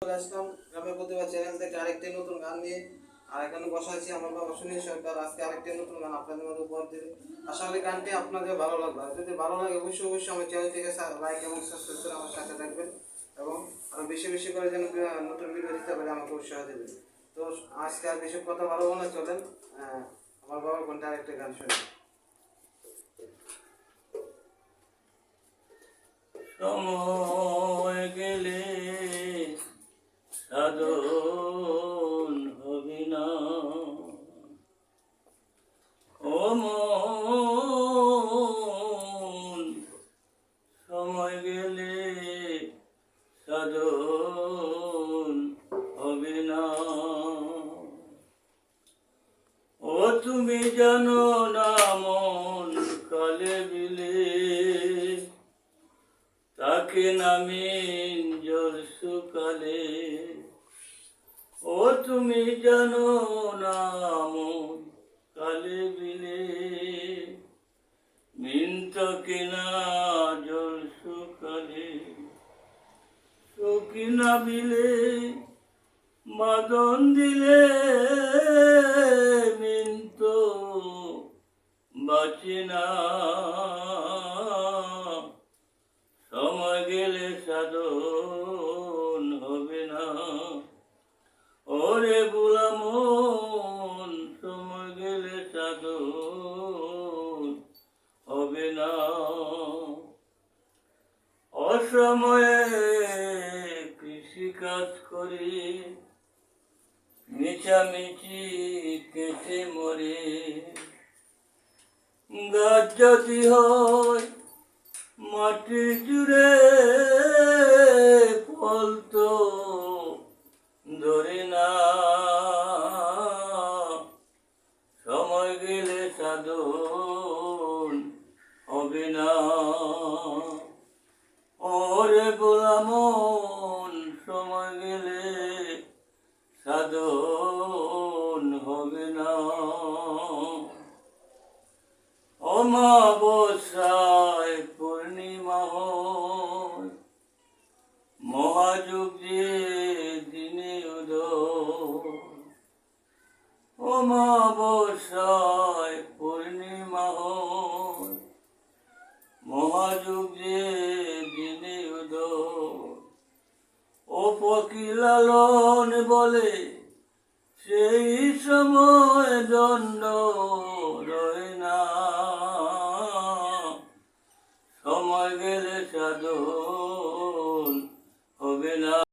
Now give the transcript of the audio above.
চলে আসলাম গ্রামের প্রতিভা চ্যানেল থেকে আরেকটি নতুন গান নিয়ে। আর এখানে বসা আছি আমার বাবা সুনীল সরকার আজকে আরেকটি নতুন গান আপনাদের মধ্যে উপহার দেবে। আশা করি গানটি আপনাদের ভালো লাগবে। আর যদি ভালো লাগে অবশ্যই আমার চ্যানেলটিকে লাইক এবং সাবস্ক্রাইব করে আমার সাথে থাকবেন এবং আরও বেশি বেশি করে যেন নতুন ভিডিও দিতে পারে আমাকে উৎসাহ দেবেন। তো আজকে আর বেশি কথা ভালো না, চলেন আমার বাবার কোনটা আরেকটা গান শুনি। সময় গেলে সাধন হবে না, ও মন সময় গেলে সাধন হবে না। ও তুমি জানো না মন কালে বিলে তাকে নামিন জল সুকালে। ও তুমি জানো না মন কালে বিলে মিন্ত কিনা জল সুকালে। সকিনা বিলে মাদন দিলে মিন্ত বাঁচে না। সময় গেলে সাধন হবে না, ওরে বুলা মন সময় গেলে সাধন হবে না। অসময়ে কৃষিকাজ করি মিছামিছি কেটে মরে। গাছ যদি হয় মাটি জুড়ে ফল তো ধরে না। সময় গেলে সাধন হবে না, ওরে বোলা মন সময় গেলে সাধন হবে না। অমাবস্যায় পূর্ণিমা হয় মহাযুগ যে দিনে উদয়। অমাবস্যায় পূর্ণিমা হয় মহাযুগ যে দিনে উদয়। ও পকি লালন বলে সেই সময় দণ্ড রয় না। সময় গেলে সাধন